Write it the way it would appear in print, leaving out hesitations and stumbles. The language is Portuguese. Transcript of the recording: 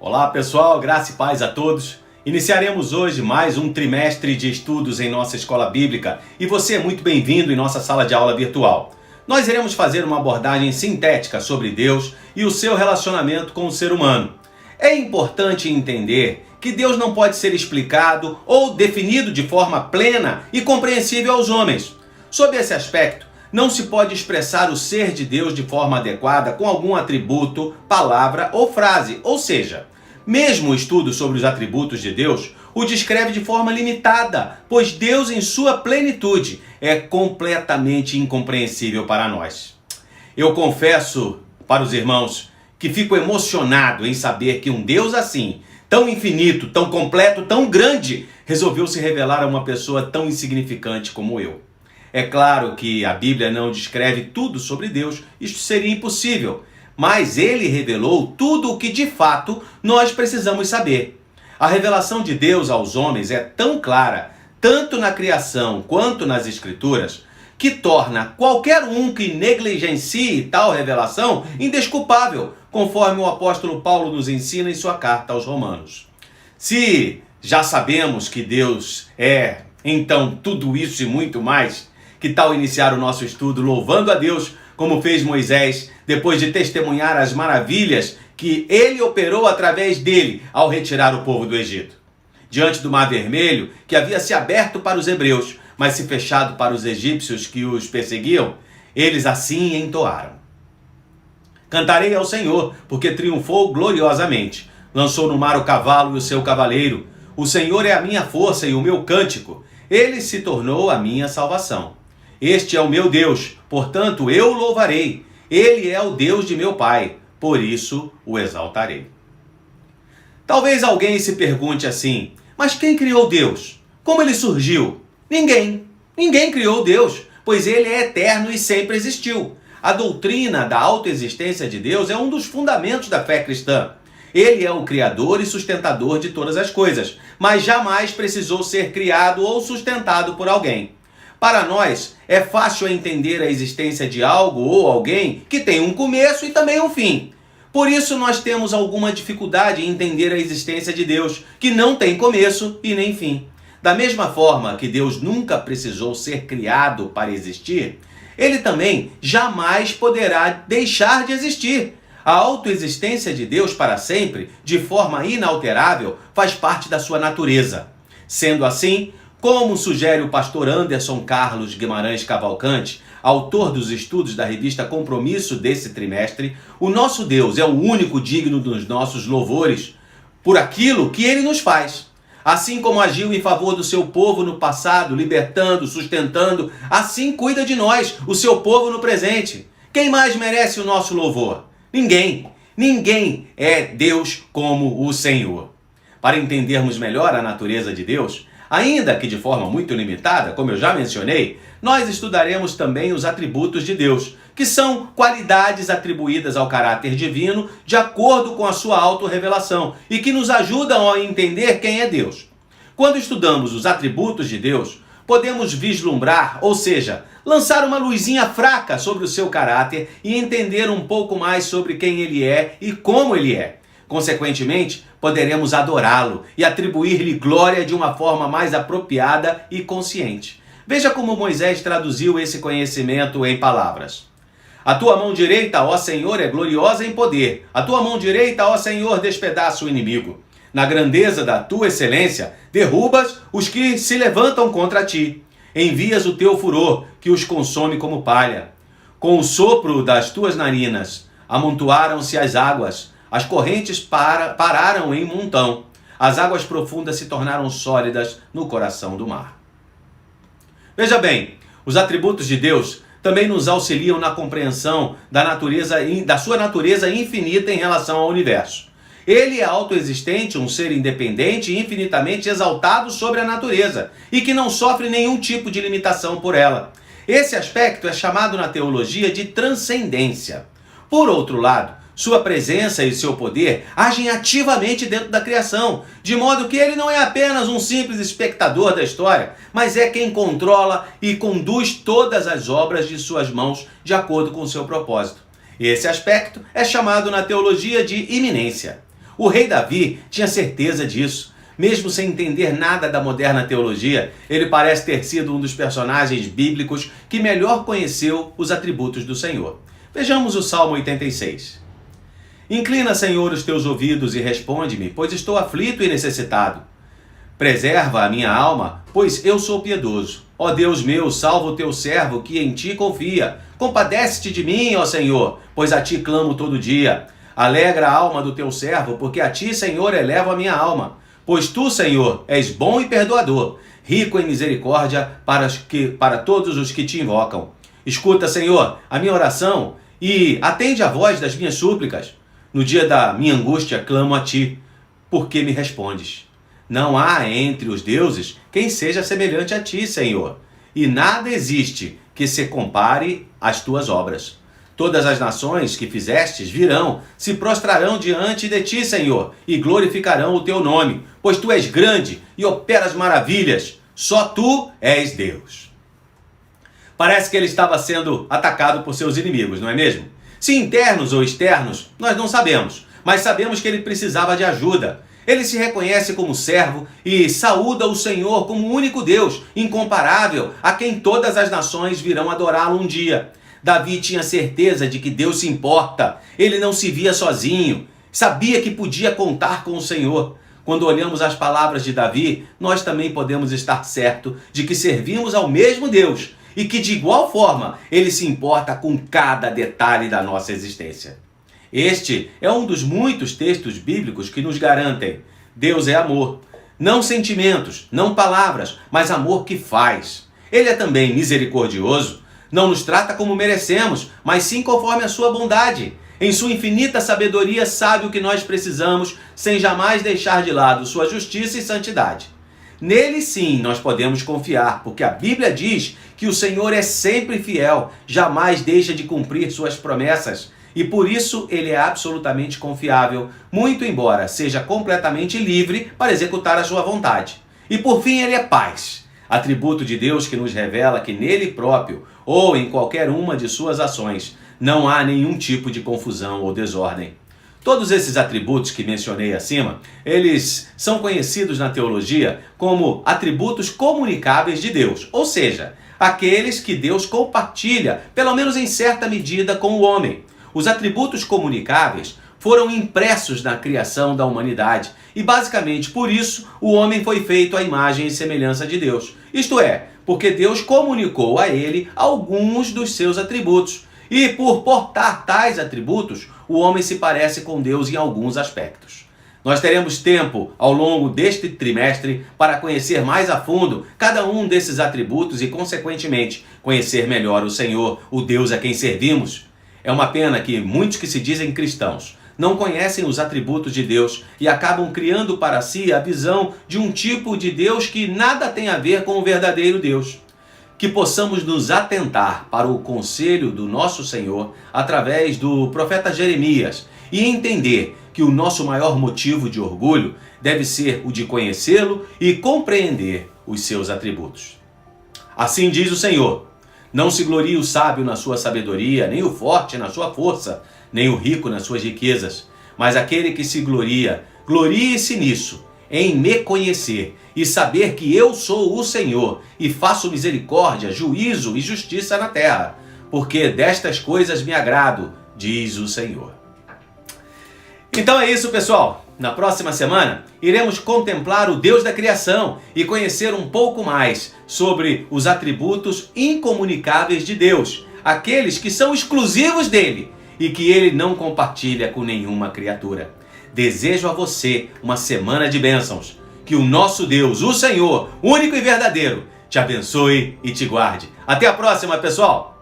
Olá pessoal, graça e paz a todos. Iniciaremos hoje mais um trimestre de estudos em nossa escola bíblica e você é muito bem-vindo em nossa sala de aula virtual. Nós iremos fazer uma abordagem sintética sobre Deus e o seu relacionamento com o ser humano. É importante entender que Deus não pode ser explicado ou definido de forma plena e compreensível aos homens. Sob esse aspecto, não se pode expressar o ser de Deus de forma adequada com algum atributo, palavra ou frase. Ou seja, mesmo o estudo sobre os atributos de Deus o descreve de forma limitada, pois Deus em sua plenitude é completamente incompreensível para nós. Eu confesso para os irmãos que fico emocionado em saber que um Deus assim, tão infinito, tão completo, tão grande, resolveu se revelar a uma pessoa tão insignificante como eu. É claro que a Bíblia não descreve tudo sobre Deus, isto seria impossível, mas ele revelou tudo o que de fato nós precisamos saber. A revelação de Deus aos homens é tão clara, tanto na criação quanto nas Escrituras, que torna qualquer um que negligencie tal revelação indesculpável, conforme o apóstolo Paulo nos ensina em sua carta aos Romanos. Se já sabemos que Deus é, então, tudo isso e muito mais, que tal iniciar o nosso estudo louvando a Deus, como fez Moisés, depois de testemunhar as maravilhas que ele operou através dele ao retirar o povo do Egito? Diante do Mar Vermelho, que havia se aberto para os hebreus, mas se fechado para os egípcios que os perseguiam, eles assim entoaram: Cantarei ao Senhor, porque triunfou gloriosamente. Lançou no mar o cavalo e o seu cavaleiro. O Senhor é a minha força e o meu cântico. Ele se tornou a minha salvação. Este é o meu Deus, portanto eu o louvarei. Ele é o Deus de meu pai, por isso o exaltarei. Talvez alguém se pergunte assim: mas quem criou Deus? Como ele surgiu? Ninguém criou Deus, pois ele é eterno e sempre existiu. A doutrina da autoexistência de Deus é um dos fundamentos da fé cristã. Ele é o criador e sustentador de todas as coisas, mas jamais precisou ser criado ou sustentado por alguém. Para nós, é fácil entender a existência de algo ou alguém que tem um começo e também um fim. Por isso nós temos alguma dificuldade em entender a existência de Deus, que não tem começo e nem fim. Da mesma forma que Deus nunca precisou ser criado para existir, ele também jamais poderá deixar de existir. A autoexistência de Deus para sempre, de forma inalterável, faz parte da sua natureza. Sendo assim, como sugere o pastor Anderson Carlos Guimarães Cavalcante, autor dos estudos da revista Compromisso desse trimestre, o nosso Deus é o único digno dos nossos louvores por aquilo que ele nos faz. Assim como agiu em favor do seu povo no passado, libertando, sustentando, assim cuida de nós, o seu povo no presente. Quem mais merece o nosso louvor? Ninguém. Ninguém é Deus como o Senhor. Para entendermos melhor a natureza de Deus, ainda que de forma muito limitada, como eu já mencionei, nós estudaremos também os atributos de Deus, que são qualidades atribuídas ao caráter divino de acordo com a sua autorrevelação e que nos ajudam a entender quem é Deus. Quando estudamos os atributos de Deus, podemos vislumbrar, ou seja, lançar uma luzinha fraca sobre o seu caráter e entender um pouco mais sobre quem ele é e como ele é. Consequentemente, poderemos adorá-lo e atribuir-lhe glória de uma forma mais apropriada e consciente. Veja como Moisés traduziu esse conhecimento em palavras. A tua mão direita, ó Senhor, é gloriosa em poder. A tua mão direita, ó Senhor, despedaça o inimigo. Na grandeza da tua excelência, derrubas os que se levantam contra ti. Envias o teu furor, que os consome como palha. Com o sopro das tuas narinas, amontoaram-se as águas. As correntes pararam em montão. As águas profundas se tornaram sólidas no coração do mar. Veja bem, os atributos de Deus também nos auxiliam na compreensão da sua natureza infinita em relação ao universo. Ele é autoexistente, um ser independente e infinitamente exaltado sobre a natureza, e que não sofre nenhum tipo de limitação por ela. Esse aspecto é chamado na teologia de transcendência. Por outro lado, sua presença e seu poder agem ativamente dentro da criação, de modo que ele não é apenas um simples espectador da história, mas é quem controla e conduz todas as obras de suas mãos de acordo com seu propósito. Esse aspecto é chamado na teologia de iminência. O rei Davi tinha certeza disso. Mesmo sem entender nada da moderna teologia, ele parece ter sido um dos personagens bíblicos que melhor conheceu os atributos do Senhor. Vejamos o Salmo 86. Inclina, Senhor, os teus ouvidos e responde-me, pois estou aflito e necessitado. Preserva a minha alma, pois eu sou piedoso. Ó Deus meu, salva o teu servo que em ti confia. Compadece-te de mim, ó Senhor, pois a ti clamo todo dia. Alegra a alma do teu servo, porque a ti, Senhor, elevo a minha alma. Pois tu, Senhor, és bom e perdoador, rico em misericórdia para todos os que te invocam. Escuta, Senhor, a minha oração e atende a voz das minhas súplicas. No dia da minha angústia, clamo a ti, porque me respondes. Não há entre os deuses quem seja semelhante a ti, Senhor, e nada existe que se compare às tuas obras. Todas as nações que fizestes virão, se prostrarão diante de ti, Senhor, e glorificarão o teu nome, pois tu és grande e operas maravilhas. Só tu és Deus. Parece que ele estava sendo atacado por seus inimigos, não é mesmo? Se internos ou externos, nós não sabemos, mas sabemos que ele precisava de ajuda. Ele se reconhece como servo e saúda o Senhor como o único Deus, incomparável, a quem todas as nações virão adorá-lo um dia. Davi tinha certeza de que Deus se importa, ele não se via sozinho, sabia que podia contar com o Senhor. Quando olhamos as palavras de Davi, nós também podemos estar certos de que servimos ao mesmo Deus e que de igual forma ele se importa com cada detalhe da nossa existência. Este é um dos muitos textos bíblicos que nos garantem: Deus é amor, não sentimentos, não palavras, mas amor que faz. Ele é também misericordioso, não nos trata como merecemos, mas sim conforme a sua bondade. Em sua infinita sabedoria sabe o que nós precisamos, sem jamais deixar de lado sua justiça e santidade. Nele sim nós podemos confiar, porque a Bíblia diz que o Senhor é sempre fiel, jamais deixa de cumprir suas promessas. E por isso ele é absolutamente confiável, muito embora seja completamente livre para executar a sua vontade. E por fim ele é paz, atributo de Deus que nos revela que nele próprio, ou em qualquer uma de suas ações, não há nenhum tipo de confusão ou desordem. Todos esses atributos que mencionei acima, eles são conhecidos na teologia como atributos comunicáveis de Deus, ou seja, aqueles que Deus compartilha, pelo menos em certa medida, com o homem. Os atributos comunicáveis foram impressos na criação da humanidade e basicamente por isso o homem foi feito à imagem e semelhança de Deus. Isto é, porque Deus comunicou a ele alguns dos seus atributos e por portar tais atributos, o homem se parece com Deus em alguns aspectos. Nós teremos tempo ao longo deste trimestre para conhecer mais a fundo cada um desses atributos e, consequentemente, conhecer melhor o Senhor, o Deus a quem servimos. É uma pena que muitos que se dizem cristãos não conhecem os atributos de Deus e acabam criando para si a visão de um tipo de Deus que nada tem a ver com o verdadeiro Deus. Que possamos nos atentar para o conselho do nosso Senhor através do profeta Jeremias e entender que o nosso maior motivo de orgulho deve ser o de conhecê-lo e compreender os seus atributos. Assim diz o Senhor: não se glorie o sábio na sua sabedoria, nem o forte na sua força, nem o rico nas suas riquezas, mas aquele que se gloria, glorie-se nisso, em me conhecer e saber que eu sou o Senhor e faço misericórdia, juízo e justiça na terra, porque destas coisas me agrado, diz o Senhor. Então é isso, pessoal. Na próxima semana, iremos contemplar o Deus da criação e conhecer um pouco mais sobre os atributos incomunicáveis de Deus, aqueles que são exclusivos dele e que ele não compartilha com nenhuma criatura. Desejo a você uma semana de bênçãos. Que o nosso Deus, o Senhor, único e verdadeiro, te abençoe e te guarde. Até a próxima, pessoal!